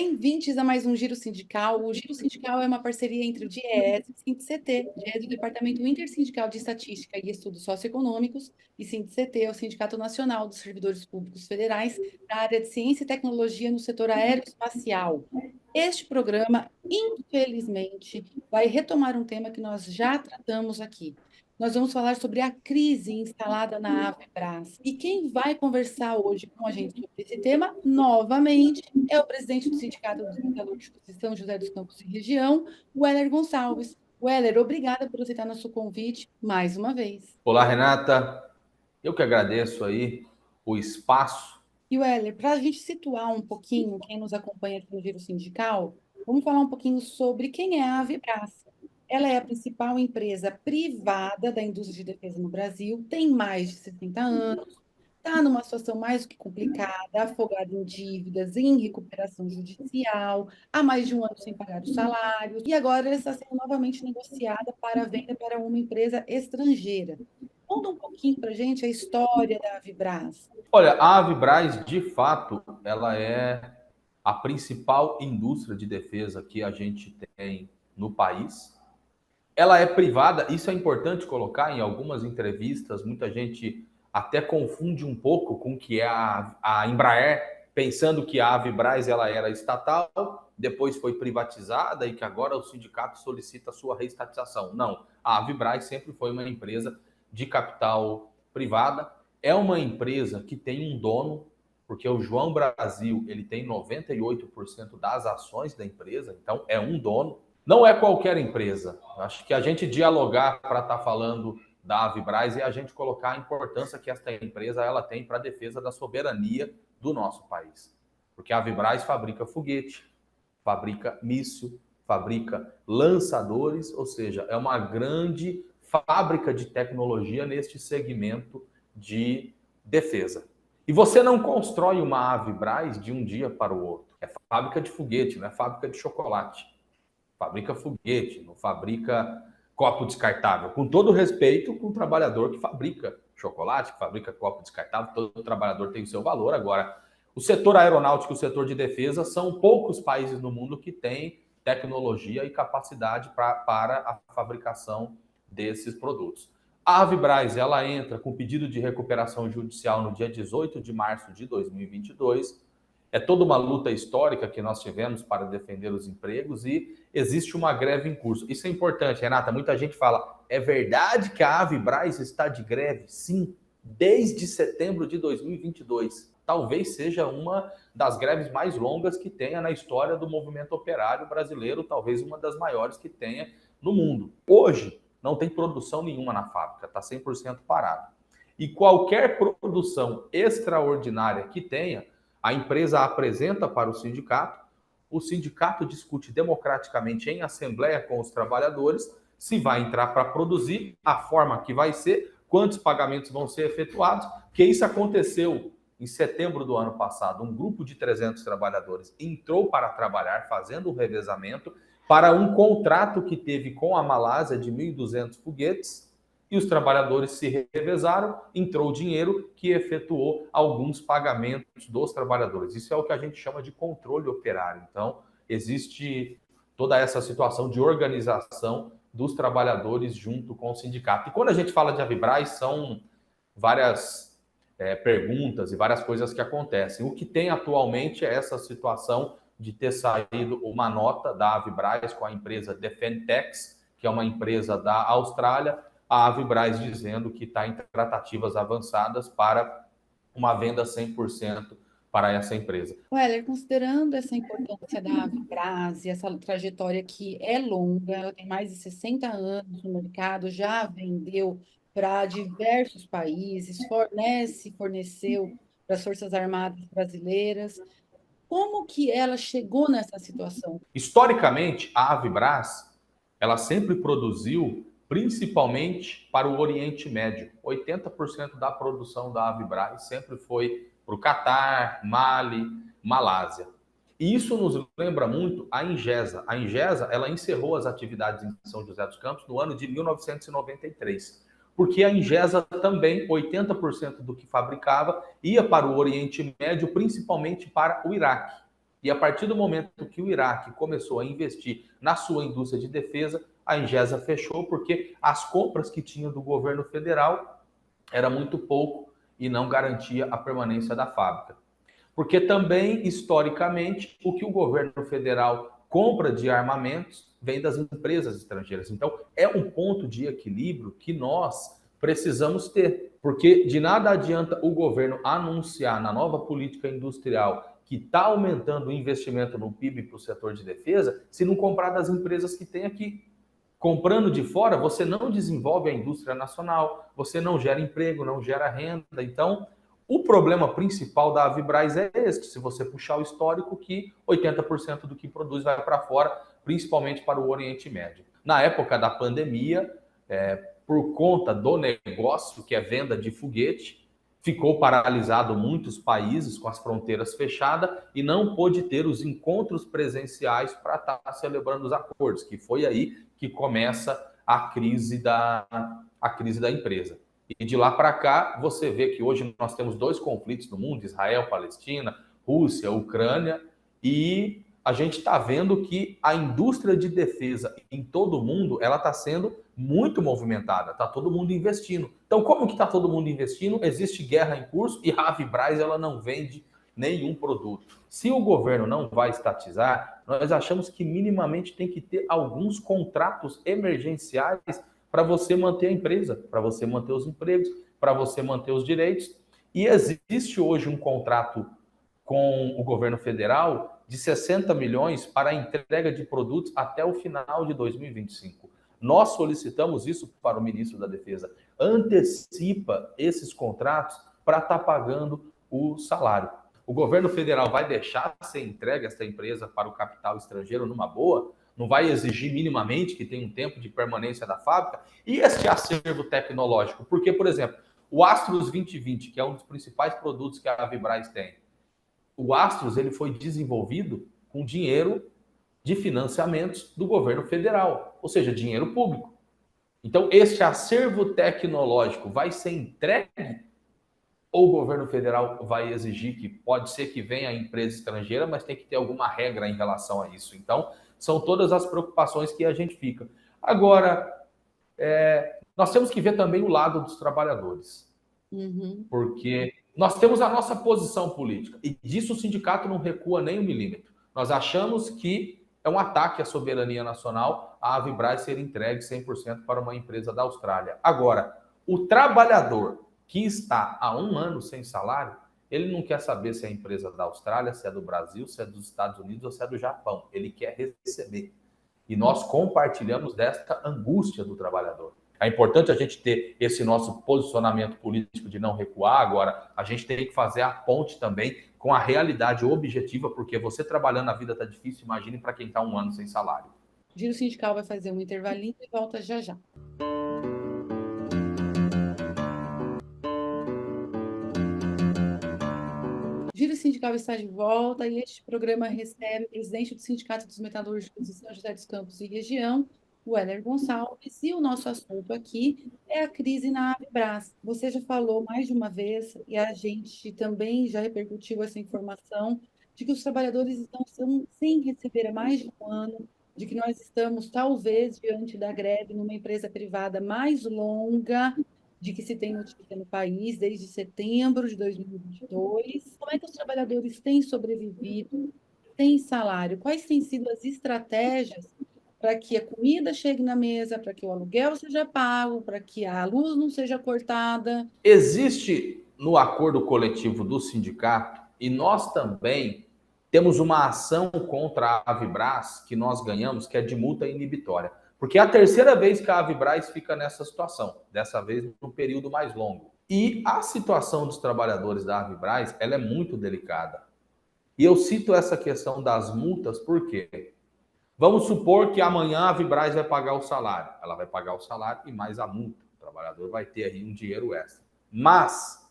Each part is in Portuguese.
Bem-vindos a mais um Giro Sindical. O Giro Sindical é uma parceria entre o DIEESE e o SINDIC-CT. DIEESE é o Departamento Intersindical de Estatística e Estudos Socioeconômicos, e SINDIC-CT é o Sindicato Nacional dos Servidores Públicos Federais da área de Ciência e Tecnologia no setor aeroespacial. Este programa, infelizmente, vai retomar um tema que nós já tratamos aqui. Nós vamos falar sobre a crise instalada na Avebras. E quem vai conversar hoje com a gente sobre esse tema, novamente, é o presidente do Sindicato dos Metalúrgicos de São José dos Campos e Região, Weller Gonçalves. Weller, obrigada por aceitar nosso convite mais uma vez. Olá, Renata. Eu que agradeço aí o espaço. E, Weller, para a gente situar um pouquinho quem nos acompanha aqui no Giro Sindical, vamos falar um pouquinho sobre quem é a Avebras. Ela é a principal empresa privada da indústria de defesa no Brasil, tem mais de 60 anos, está numa situação mais do que complicada, afogada em dívidas, em recuperação judicial, há mais de um ano sem pagar os salários, e agora ela está sendo novamente negociada para a venda para uma empresa estrangeira. Conta um pouquinho para a gente a história da Avibras. Olha, a Avibraz, de fato, ela é a principal indústria de defesa que a gente tem no país. Ela é privada, isso é importante colocar em algumas entrevistas, muita gente até confunde um pouco com o que é a Embraer, pensando que a Avibraz ela era estatal, depois foi privatizada e que agora o sindicato solicita a sua reestatização. Não, a Avibraz sempre foi uma empresa de capital privada, é uma empresa que tem um dono, porque o João Brasil ele tem 98% das ações da empresa, então é um dono. Não é qualquer empresa. Acho que a gente dialogar para estar falando da Avibraz e a gente colocar a importância que esta empresa ela tem para a defesa da soberania do nosso país. Porque a Avibraz fabrica foguete, fabrica míssil, fabrica lançadores, ou seja, é uma grande fábrica de tecnologia neste segmento de defesa. E você não constrói uma Avibraz de um dia para o outro. É fábrica de foguete, não é fábrica de chocolate. Fabrica foguete, não fabrica copo descartável. Com todo respeito com o trabalhador que fabrica chocolate, que fabrica copo descartável, todo trabalhador tem o seu valor. Agora, o setor aeronáutico e o setor de defesa são poucos países no mundo que têm tecnologia e capacidade para a fabricação desses produtos. A Avibraz, ela entra com pedido de recuperação judicial no dia 18 de março de 2022. É toda uma luta histórica que nós tivemos para defender os empregos e existe uma greve em curso. Isso é importante, Renata. Muita gente fala, é verdade que a Avibraz está de greve? Sim, desde setembro de 2022. Talvez seja uma das greves mais longas que tenha na história do movimento operário brasileiro, talvez uma das maiores que tenha no mundo. Hoje, não tem produção nenhuma na fábrica, está 100% parado. E qualquer produção extraordinária que tenha, a empresa apresenta para o sindicato discute democraticamente em assembleia com os trabalhadores se vai entrar para produzir, a forma que vai ser, quantos pagamentos vão ser efetuados, que isso aconteceu em setembro do ano passado. Um grupo de 300 trabalhadores entrou para trabalhar fazendo o revezamento para um contrato que teve com a Malásia de 1.200 foguetes, e os trabalhadores se revezaram, entrou o dinheiro que efetuou alguns pagamentos dos trabalhadores. Isso é o que a gente chama de controle operário. Então, existe toda essa situação de organização dos trabalhadores junto com o sindicato. E quando a gente fala de Avibraz, são várias perguntas e várias coisas que acontecem. O que tem atualmente é essa situação de ter saído uma nota da Avibraz com a empresa Defentex, que é uma empresa da Austrália, a Avibraz dizendo que está em tratativas avançadas para uma venda 100% para essa empresa. Weller, considerando essa importância da Avibraz e essa trajetória que é longa, ela tem mais de 60 anos no mercado, já vendeu para diversos países, forneceu para as Forças Armadas brasileiras. Como que ela chegou nessa situação? Historicamente, a Avibraz ela sempre produziu principalmente para o Oriente Médio. 80% da produção da Avibraz sempre foi para o Catar, Mali, Malásia. E isso nos lembra muito a Ingesa. A Ingesa ela encerrou as atividades em São José dos Campos no ano de 1993, porque a Ingesa também, 80% do que fabricava, ia para o Oriente Médio, principalmente para o Iraque. E a partir do momento que o Iraque começou a investir na sua indústria de defesa, a Ingesa fechou porque as compras que tinha do governo federal era muito pouco e não garantia a permanência da fábrica. Porque também, historicamente, o que o governo federal compra de armamentos vem das empresas estrangeiras. Então, é um ponto de equilíbrio que nós precisamos ter. Porque de nada adianta o governo anunciar na nova política industrial que está aumentando o investimento no PIB para o setor de defesa, se não comprar das empresas que tem aqui. Comprando de fora, você não desenvolve a indústria nacional, você não gera emprego, não gera renda. Então, o problema principal da Avibraz é este, se você puxar o histórico, que 80% do que produz vai para fora, principalmente para o Oriente Médio. Na época da pandemia, por conta do negócio, que é venda de foguete, ficou paralisado muitos países com as fronteiras fechadas e não pôde ter os encontros presenciais para estar celebrando os acordos, que foi aí que começa a crise da empresa. E de lá para cá, você vê que hoje nós temos 2 conflitos no mundo, Israel, Palestina, Rússia, Ucrânia, e a gente está vendo que a indústria de defesa em todo o mundo, ela está sendo muito movimentada, está todo mundo investindo. Então, como que está todo mundo investindo? Existe guerra em curso e a Avibraz ela não vende nenhum produto. Se o governo não vai estatizar, nós achamos que minimamente tem que ter alguns contratos emergenciais para você manter a empresa, para você manter os empregos, para você manter os direitos. E existe hoje um contrato com o governo federal de 60 milhões para a entrega de produtos até o final de 2025. Nós solicitamos isso para o ministro da Defesa. Antecipa esses contratos para estar pagando o salário. O governo federal vai deixar ser entregue essa empresa para o capital estrangeiro numa boa? Não vai exigir minimamente que tenha um tempo de permanência da fábrica? E esse acervo tecnológico? Porque, por exemplo, o Astros 2020, que é um dos principais produtos que a Avibraz tem, o Astros ele foi desenvolvido com dinheiro de financiamentos do governo federal, ou seja, dinheiro público. Então, este acervo tecnológico vai ser entregue ou o governo federal vai exigir que pode ser que venha a empresa estrangeira, mas tem que ter alguma regra em relação a isso. Então, são todas as preocupações que a gente fica. Agora, nós temos que ver também o lado dos trabalhadores, porque nós temos a nossa posição política e disso o sindicato não recua nem um milímetro. Nós achamos que é um ataque à soberania nacional a Avibraz ser entregue 100% para uma empresa da Austrália. Agora, o trabalhador que está há 1 ano sem salário, ele não quer saber se é a empresa da Austrália, se é do Brasil, se é dos Estados Unidos ou se é do Japão. Ele quer receber. E nós compartilhamos desta angústia do trabalhador. É importante a gente ter esse nosso posicionamento político de não recuar. Agora, a gente tem que fazer a ponte também com a realidade objetiva, porque você trabalhando, a vida está difícil, imagine para quem está 1 ano sem salário. Giro Sindical vai fazer um intervalinho e volta já já. Giro Sindical está de volta e este programa recebe o presidente do Sindicato dos Metalúrgicos de São José dos Campos e região, o Heller Gonçalves, e o nosso assunto aqui é a crise na Avibraz. Você já falou mais de uma vez, e a gente também já repercutiu essa informação, de que os trabalhadores estão sem receber há mais de 1 ano, de que nós estamos, talvez, diante da greve numa empresa privada mais longa de que se tem notícia no país desde setembro de 2022. Como é que os trabalhadores têm sobrevivido, têm salário? Quais têm sido as estratégias para que a comida chegue na mesa, para que o aluguel seja pago, para que a luz não seja cortada? Existe no acordo coletivo do sindicato, e nós também temos uma ação contra a Avibraz que nós ganhamos, que é de multa inibitória. Porque é a 3ª vez que a Avibraz fica nessa situação, dessa vez num período mais longo. E a situação dos trabalhadores da Avibraz, ela é muito delicada. E eu cito essa questão das multas porque vamos supor que amanhã a Avibraz vai pagar o salário. Ela vai pagar o salário e mais a multa. O trabalhador vai ter aí um dinheiro extra. Mas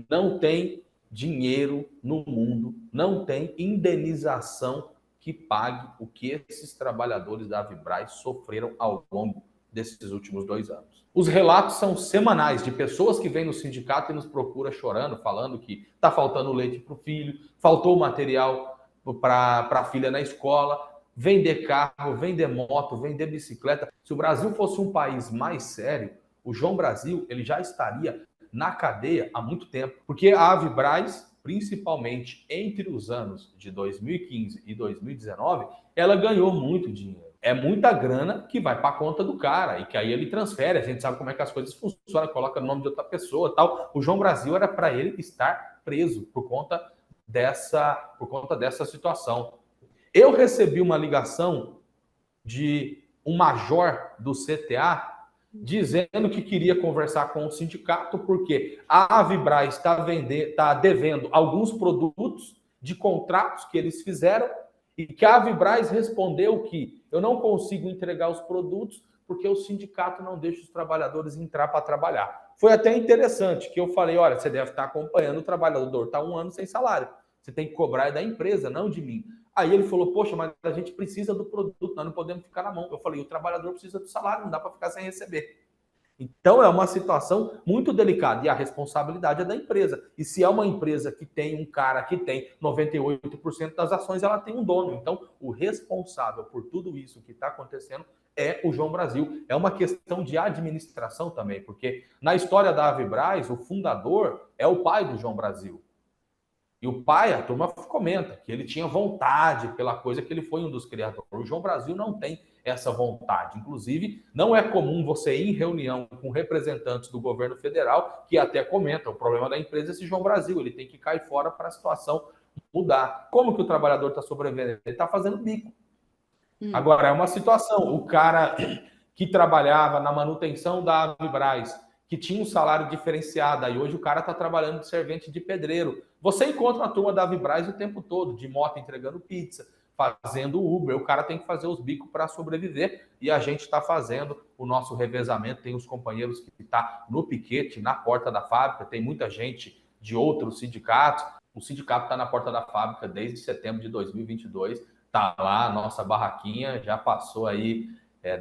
não tem dinheiro no mundo, não tem indenização que pague o que esses trabalhadores da Avibraz sofreram ao longo desses últimos 2 anos. Os relatos são semanais de pessoas que vêm no sindicato e nos procuram chorando, falando que está faltando leite para o filho, faltou material para a filha na escola, vender carro, vender moto, vender bicicleta. Se o Brasil fosse um país mais sério, o João Brasil ele já estaria na cadeia há muito tempo, porque a Avibraz, principalmente entre os anos de 2015 e 2019, ela ganhou muito dinheiro. É muita grana que vai para a conta do cara e que aí ele transfere. A gente sabe como é que as coisas funcionam, coloca no nome de outra pessoa, tal. O João Brasil era para ele estar preso por conta dessa situação. Eu recebi uma ligação de um major do CTA dizendo que queria conversar com o sindicato porque a Avibraz está devendo alguns produtos de contratos que eles fizeram e que a Avibraz respondeu que eu não consigo entregar os produtos porque o sindicato não deixa os trabalhadores entrar para trabalhar. Foi até interessante que eu falei, olha, você deve estar acompanhando, o trabalhador está 1 ano sem salário. Você tem que cobrar da empresa, não de mim. Aí ele falou, poxa, mas a gente precisa do produto, nós não podemos ficar na mão. Eu falei, o trabalhador precisa do salário, não dá para ficar sem receber. Então é uma situação muito delicada e a responsabilidade é da empresa. E se é uma empresa que tem um cara que tem 98% das ações, ela tem um dono. Então o responsável por tudo isso que está acontecendo é o João Brasil. É uma questão de administração também, porque na história da Avibraz, o fundador é o pai do João Brasil. E o pai, a turma comenta que ele tinha vontade pela coisa que ele foi um dos criadores. O João Brasil não tem essa vontade. Inclusive, não é comum você ir em reunião com representantes do governo federal que até comentam o problema da empresa é esse João Brasil, ele tem que cair fora para a situação mudar. Como que o trabalhador está sobrevivendo? Ele está fazendo bico. Agora, é uma situação, o cara que trabalhava na manutenção da Avibraz, que tinha um salário diferenciado, aí hoje o cara está trabalhando de servente de pedreiro. Você encontra a turma da Avibraz o tempo todo, de moto entregando pizza, fazendo Uber, o cara tem que fazer os bicos para sobreviver, e a gente está fazendo o nosso revezamento, tem os companheiros que estão no piquete, na porta da fábrica, tem muita gente de outros sindicatos, o sindicato está na porta da fábrica desde setembro de 2022, está lá a nossa barraquinha, já passou aí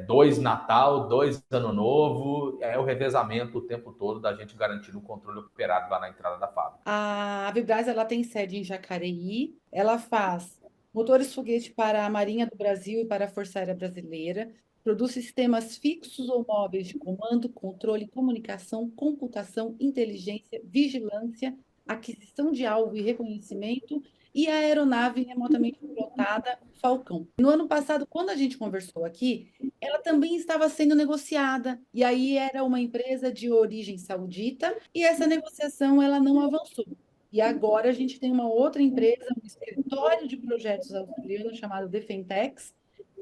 2 Natal, 2 Ano Novo, é o revezamento o tempo todo da gente garantindo o controle operário lá na entrada da fábrica. A Vibraz, ela tem sede em Jacareí, ela faz motores foguete para a Marinha do Brasil e para a Força Aérea Brasileira, produz sistemas fixos ou móveis de comando, controle, comunicação, computação, inteligência, vigilância, aquisição de alvo e reconhecimento, e a aeronave remotamente pilotada Falcão. No ano passado, quando a gente conversou aqui, ela também estava sendo negociada, e aí era uma empresa de origem saudita, e essa negociação ela não avançou. E agora a gente tem uma outra empresa, um escritório de projetos australiano chamado Defentex,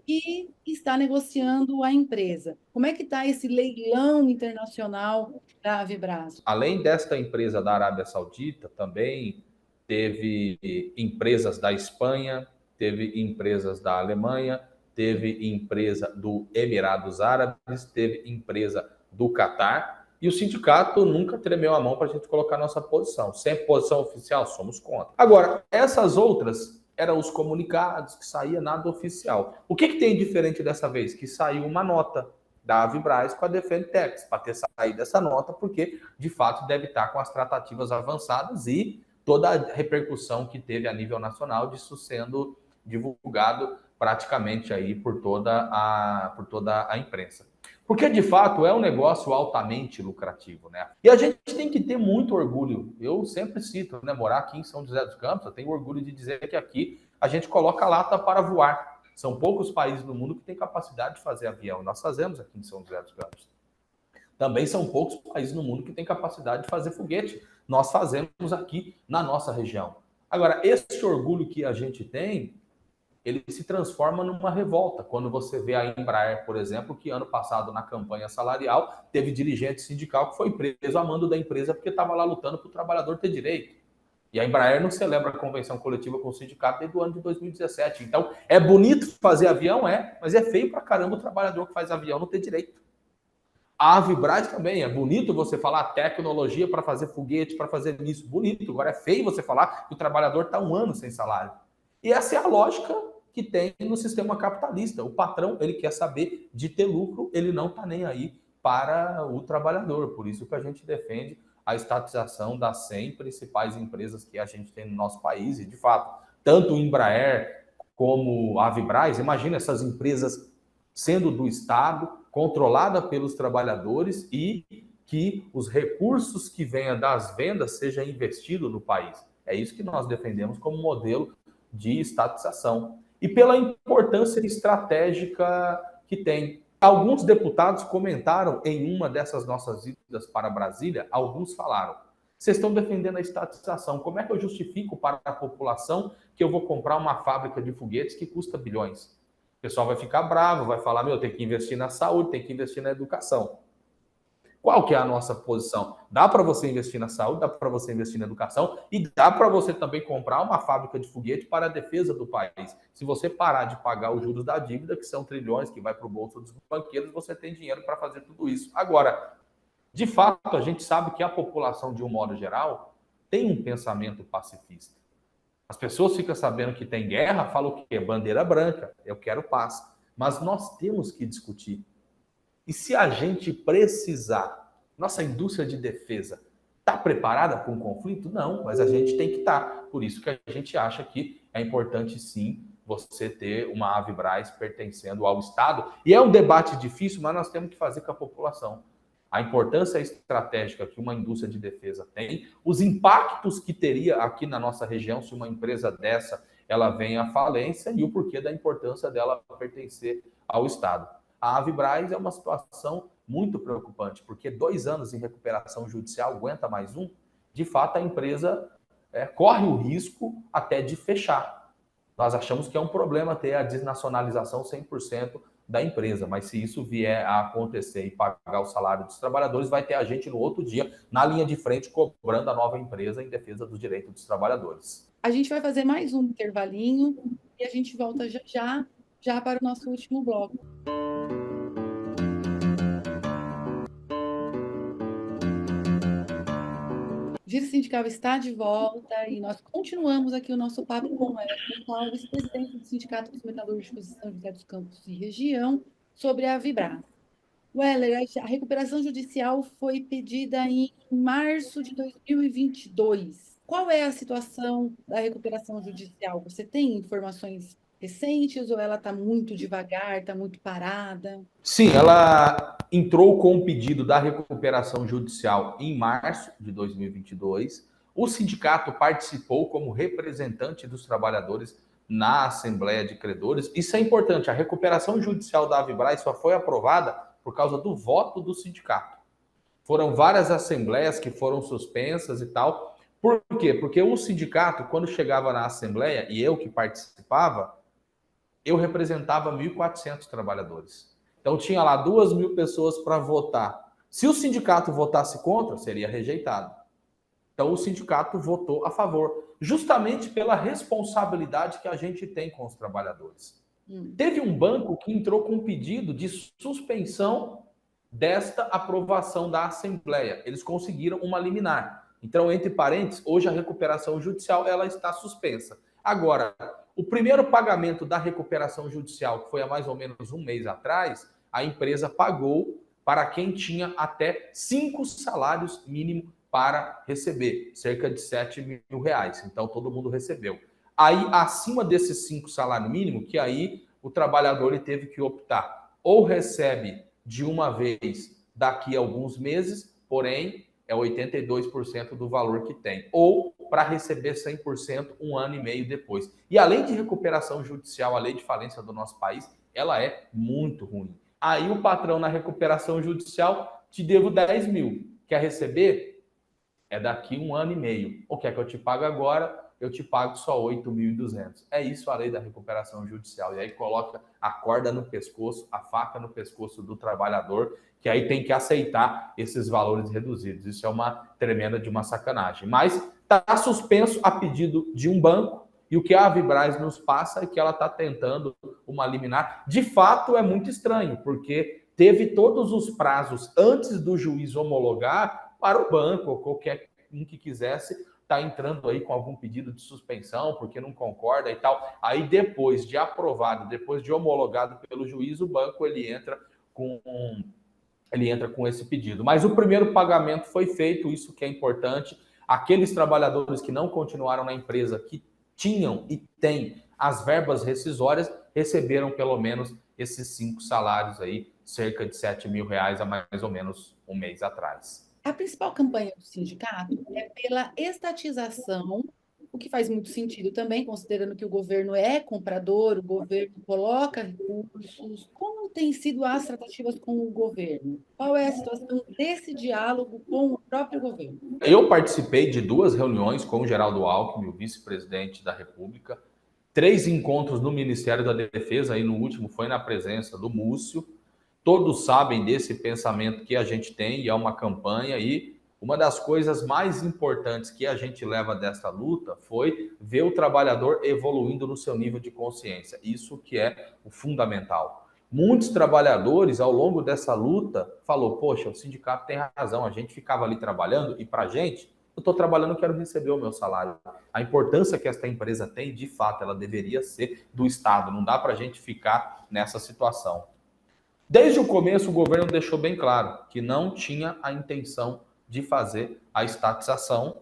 que está negociando a empresa. Como é que está esse leilão internacional da Avibraz? Além desta empresa da Arábia Saudita, também teve empresas da Espanha, teve empresas da Alemanha, teve empresa do Emirados Árabes, teve empresa do Catar, e o sindicato nunca tremeu a mão para a gente colocar nossa posição. Sempre posição oficial, somos contra. Agora, essas outras eram os comunicados, que saía nada oficial. O que tem diferente dessa vez? Que saiu uma nota da Avibraz com a Defentex, para ter saído essa nota, porque, de fato, deve estar com as tratativas avançadas e toda a repercussão que teve a nível nacional disso sendo divulgado praticamente aí por toda a imprensa. Porque, de fato, é um negócio altamente lucrativo, né? E a gente tem que ter muito orgulho. Eu sempre cito, né? Morar aqui em São José dos Campos, eu tenho orgulho de dizer que aqui a gente coloca lata para voar. São poucos países do mundo que têm capacidade de fazer avião. Nós fazemos aqui em São José dos Campos. Também são poucos países no mundo que têm capacidade de fazer foguete. Nós fazemos aqui na nossa região. Agora, esse orgulho que a gente tem, ele se transforma numa revolta. Quando você vê a Embraer, por exemplo, que ano passado, na campanha salarial, teve dirigente sindical que foi preso a mando da empresa porque estava lá lutando para o trabalhador ter direito. E a Embraer não celebra a convenção coletiva com o sindicato desde o ano de 2017. Então, é bonito fazer avião, mas é feio pra caramba o trabalhador que faz avião não ter direito. A Avibraz também, é bonito você falar tecnologia para fazer foguete, para fazer isso, bonito. Agora é feio você falar que o trabalhador está 1 ano sem salário. E essa é a lógica que tem no sistema capitalista. O patrão, ele quer saber de ter lucro, ele não está nem aí para o trabalhador. Por isso que a gente defende a estatização das 100 principais empresas que a gente tem no nosso país. E, de fato, tanto o Embraer como a Avibraz, imagina essas empresas sendo do Estado, controlada pelos trabalhadores e que os recursos que venham das vendas sejam investidos no país. É isso que nós defendemos como modelo de estatização. E pela importância estratégica que tem. Alguns deputados comentaram em uma dessas nossas idas para Brasília, alguns falaram: vocês estão defendendo a estatização, como é que eu justifico para a população que eu vou comprar uma fábrica de foguetes que custa bilhões? O pessoal vai ficar bravo, vai falar: meu, tem que investir na saúde, tem que investir na educação. Qual que é a nossa posição? Dá para você investir na saúde, dá para você investir na educação e dá para você também comprar uma fábrica de foguete para a defesa do país. Se você parar de pagar os juros da dívida, que são trilhões que vai para o bolso dos banqueiros, você tem dinheiro para fazer tudo isso. Agora, de fato, a gente sabe que a população, de um modo geral, tem um pensamento pacifista. As pessoas ficam sabendo que tem guerra, falam o quê? Bandeira branca, eu quero paz. Mas nós temos que discutir. E se a gente precisar, nossa indústria de defesa está preparada para um conflito? Não, mas a gente tem que estar. Por isso que a gente acha que é importante, sim, você ter uma Avibraz pertencendo ao Estado. E é um debate difícil, mas nós temos que fazer com a população. A importância estratégica que uma indústria de defesa tem, os impactos que teria aqui na nossa região se uma empresa dessa ela vem à falência e o porquê da importância dela pertencer ao Estado. A Avibraz é uma situação muito preocupante, porque 2 anos em recuperação judicial, aguenta mais um, de fato a empresa corre o risco até de fechar. Nós achamos que é um problema ter a desnacionalização 100% da empresa, mas se isso vier a acontecer e pagar o salário dos trabalhadores, vai ter a gente no outro dia, na linha de frente, cobrando a nova empresa em defesa dos direitos dos trabalhadores. A gente vai fazer mais um intervalinho e a gente volta já para o nosso último bloco. Giro Sindical está de volta e nós continuamos aqui o nosso papo com o Wellington Alves, presidente do Sindicato dos Metalúrgicos de São José dos Campos e região, sobre a Avibraz. Weller, a recuperação judicial foi pedida em março de 2022. Qual é a situação da recuperação judicial? Você tem informações recentes ou ela está muito devagar, está muito parada? Sim, ela entrou com o pedido da recuperação judicial em março de 2022. O sindicato participou como representante dos trabalhadores na Assembleia de Credores. Isso é importante, a recuperação judicial da Avibraz só foi aprovada por causa do voto do sindicato. Foram várias assembleias que foram suspensas e tal. Por quê? Porque o sindicato, quando chegava na Assembleia, e eu que participava, eu representava 1.400 trabalhadores. Então tinha lá 2.000 pessoas para votar. Se o sindicato votasse contra, seria rejeitado. Então o sindicato votou a favor, justamente pela responsabilidade que a gente tem com os trabalhadores. Teve um banco que entrou com um pedido de suspensão desta aprovação da Assembleia. Eles conseguiram uma liminar. Então, entre parênteses, hoje a recuperação judicial ela está suspensa. Agora, o primeiro pagamento da recuperação judicial, que foi há mais ou menos um mês atrás, a empresa pagou para quem tinha até 5 salários mínimos para receber, cerca de 7 mil reais. Então, todo mundo recebeu. Aí, acima desses 5 salários mínimos, que aí o trabalhador ele teve que optar. Ou recebe de uma vez daqui a alguns meses, porém, é 82% do valor que tem. Ou para receber 100% um ano e meio depois. E a lei de recuperação judicial, a lei de falência do nosso país, ela é muito ruim. Aí o patrão na recuperação judicial, te devo 10 mil. Quer receber? É daqui um ano e meio. Ou quer que eu te pague agora? Eu te pago só 8.200. É isso a lei da recuperação judicial. E aí coloca a corda no pescoço, a faca no pescoço do trabalhador, que aí tem que aceitar esses valores reduzidos. Isso é uma tremenda de uma sacanagem. Mas está suspenso a pedido de um banco, e o que a Avibraz nos passa é que ela está tentando uma liminar. De fato, é muito estranho, porque teve todos os prazos antes do juiz homologar para o banco ou qualquer um que quisesse está entrando aí com algum pedido de suspensão porque não concorda e tal. Aí depois de aprovado, depois de homologado pelo juiz, o banco ele entra com esse pedido. Mas o primeiro pagamento foi feito, isso que é importante. Aqueles trabalhadores que não continuaram na empresa, que tinham e têm as verbas rescisórias receberam pelo menos esses 5 salários aí, cerca de R$ 7.000 a mais ou menos um mês atrás. A principal campanha do sindicato é pela estatização, o que faz muito sentido também, considerando que o governo é comprador, o governo coloca recursos. Como têm sido as tratativas com o governo? Qual é a situação desse diálogo com o próprio governo? Eu participei de 2 reuniões com o Geraldo Alckmin, o vice-presidente da República, 3 encontros no Ministério da Defesa, aí no último foi na presença do Múcio. Todos sabem desse pensamento que a gente tem e é uma campanha, e uma das coisas mais importantes que a gente leva dessa luta foi ver o trabalhador evoluindo no seu nível de consciência. Isso que é o fundamental. Muitos trabalhadores, ao longo dessa luta, falou, poxa, o sindicato tem razão, a gente ficava ali trabalhando e para a gente, eu estou trabalhando, eu quero receber o meu salário. A importância que esta empresa tem, de fato, ela deveria ser do Estado, não dá para a gente ficar nessa situação. Desde o começo, o governo deixou bem claro que não tinha a intenção de fazer a estatização,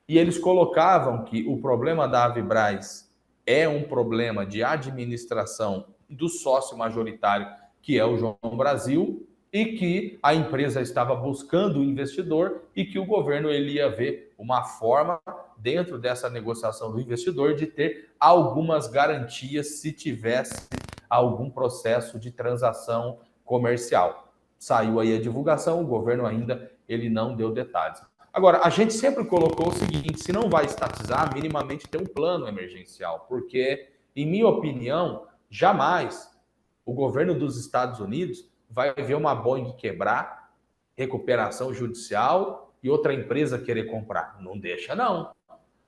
e eles colocavam que o problema da Avibraz é um problema de administração do sócio majoritário, que é o João Brasil, e que a empresa estava buscando o investidor e que o governo ele ia ver uma forma, dentro dessa negociação do investidor, de ter algumas garantias se tivesse algum processo de transação comercial. Saiu aí a divulgação, o governo ainda ele não deu detalhes. Agora, a gente sempre colocou o seguinte, se não vai estatizar, minimamente ter um plano emergencial, porque, em minha opinião, jamais o governo dos Estados Unidos vai ver uma Boeing quebrar, recuperação judicial e outra empresa querer comprar. Não deixa, não.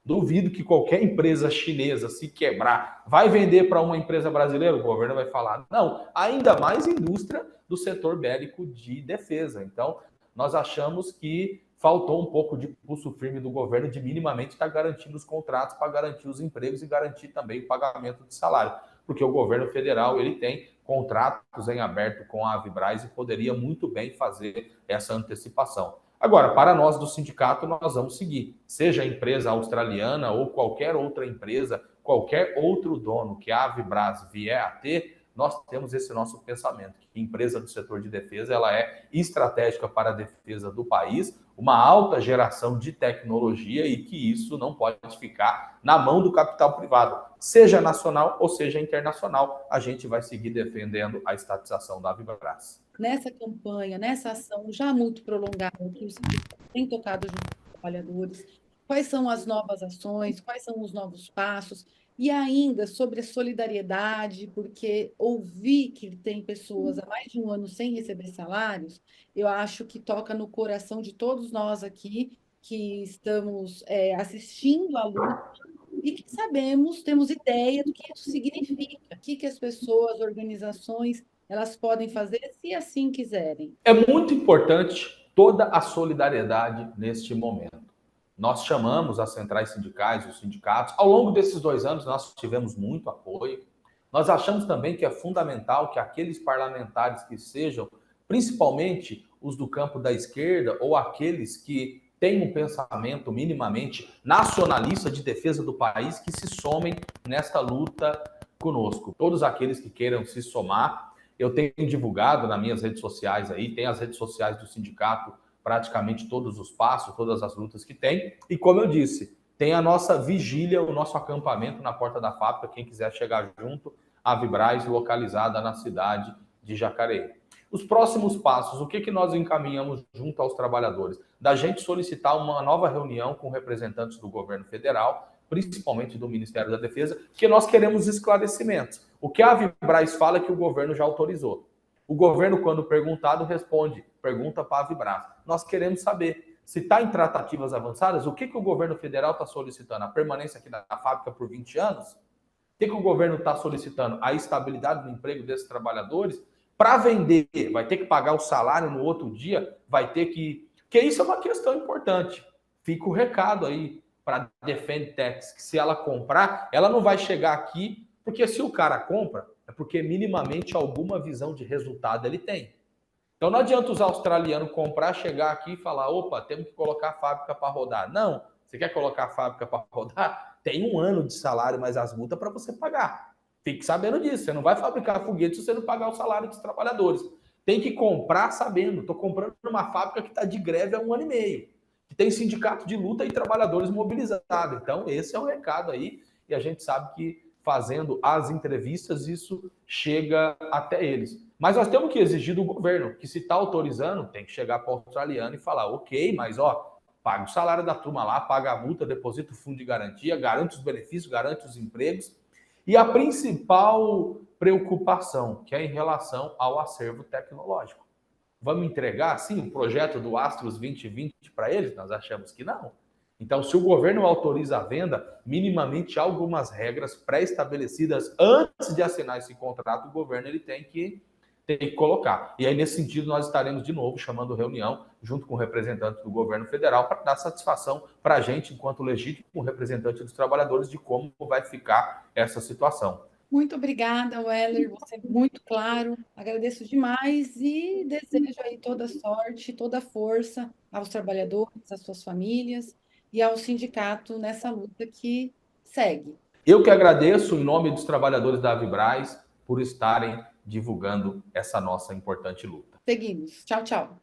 Duvido que qualquer empresa chinesa, se quebrar, vai vender para uma empresa brasileira, o governo vai falar. Não, ainda mais indústria do setor bélico de defesa. Então, nós achamos que faltou um pouco de pulso firme do governo de minimamente estar garantindo os contratos para garantir os empregos e garantir também o pagamento de salário. Porque o governo federal ele tem contratos em aberto com a Avibraz e poderia muito bem fazer essa antecipação. Agora, para nós do sindicato, nós vamos seguir. Seja a empresa australiana ou qualquer outra empresa, qualquer outro dono que a Avibraz vier a ter, nós temos esse nosso pensamento, que a empresa do setor de defesa ela é estratégica para a defesa do país, uma alta geração de tecnologia e que isso não pode ficar na mão do capital privado, seja nacional ou seja internacional. A gente vai seguir defendendo a estatização da Avibraz. Nessa campanha, nessa ação já muito prolongada, que o sindicato tem tocado junto com os trabalhadores, quais são as novas ações, quais são os novos passos, e ainda sobre a solidariedade, porque ouvir que tem pessoas há mais de um ano sem receber salários, eu acho que toca no coração de todos nós aqui que estamos assistindo à luta e que sabemos, temos ideia do que isso significa, o que as pessoas, organizações, elas podem fazer se assim quiserem. É muito importante toda a solidariedade neste momento. Nós chamamos as centrais sindicais, os sindicatos. Ao longo desses 2 anos, nós tivemos muito apoio. Nós achamos também que é fundamental que aqueles parlamentares que sejam, principalmente os do campo da esquerda ou aqueles que têm um pensamento minimamente nacionalista de defesa do país, que se somem nesta luta conosco. Todos aqueles que queiram se somar, eu tenho divulgado nas minhas redes sociais aí, tem as redes sociais do sindicato, praticamente todos os passos, todas as lutas que tem. E como eu disse, tem a nossa vigília, o nosso acampamento na porta da fábrica, quem quiser chegar junto, a Avibraz, localizada na cidade de Jacareí. Os próximos passos, o que nós encaminhamos junto aos trabalhadores? Da gente solicitar uma nova reunião com representantes do governo federal, principalmente do Ministério da Defesa, que nós queremos esclarecimentos. O que a Avibraz fala é que o governo já autorizou. O governo, quando perguntado, responde, pergunta para a Avibraz. Nós queremos saber se está em tratativas avançadas, o que o governo federal está solicitando? A permanência aqui na fábrica por 20 anos? O que o governo está solicitando? A estabilidade do emprego desses trabalhadores? Para vender, vai ter que pagar o salário no outro dia? Vai ter que... Porque isso é uma questão importante. Fica o recado aí para a Defentex, que se ela comprar, ela não vai chegar aqui, porque se o cara compra, é porque minimamente alguma visão de resultado ele tem. Então não adianta os australianos comprar, chegar aqui e falar, opa, temos que colocar a fábrica para rodar. Não, você quer colocar a fábrica para rodar? tem um ano de salário mais as multas para você pagar. Fique sabendo disso. Você não vai fabricar foguete se você não pagar o salário dos trabalhadores. Tem que comprar sabendo. Estou comprando numa fábrica que está de greve há 1 ano e meio, que tem sindicato de luta e trabalhadores mobilizados. Então, esse é o recado aí. E a gente sabe que fazendo as entrevistas, isso chega até eles. Mas nós temos que exigir do governo que, se está autorizando, tem que chegar para o australiano e falar, ok, mas ó, paga o salário da turma lá, paga a multa, deposita o fundo de garantia, garante os benefícios, garante os empregos. E a principal preocupação, que é em relação ao acervo tecnológico. Vamos entregar, sim, o projeto do Astros 2020 para eles? Nós achamos que não. Então, se o governo autoriza a venda, minimamente há algumas regras pré-estabelecidas antes de assinar esse contrato, o governo ele tem que colocar. E aí, nesse sentido, nós estaremos de novo chamando reunião junto com o representante do governo federal para dar satisfação para a gente, enquanto legítimo representante dos trabalhadores, de como vai ficar essa situação. Muito obrigada, Weller, você é muito claro, agradeço demais e desejo aí toda sorte, toda força aos trabalhadores, às suas famílias e ao sindicato nessa luta que segue. Eu que agradeço, em nome dos trabalhadores da Avibraz, por estarem divulgando essa nossa importante luta. Seguimos. Tchau, tchau.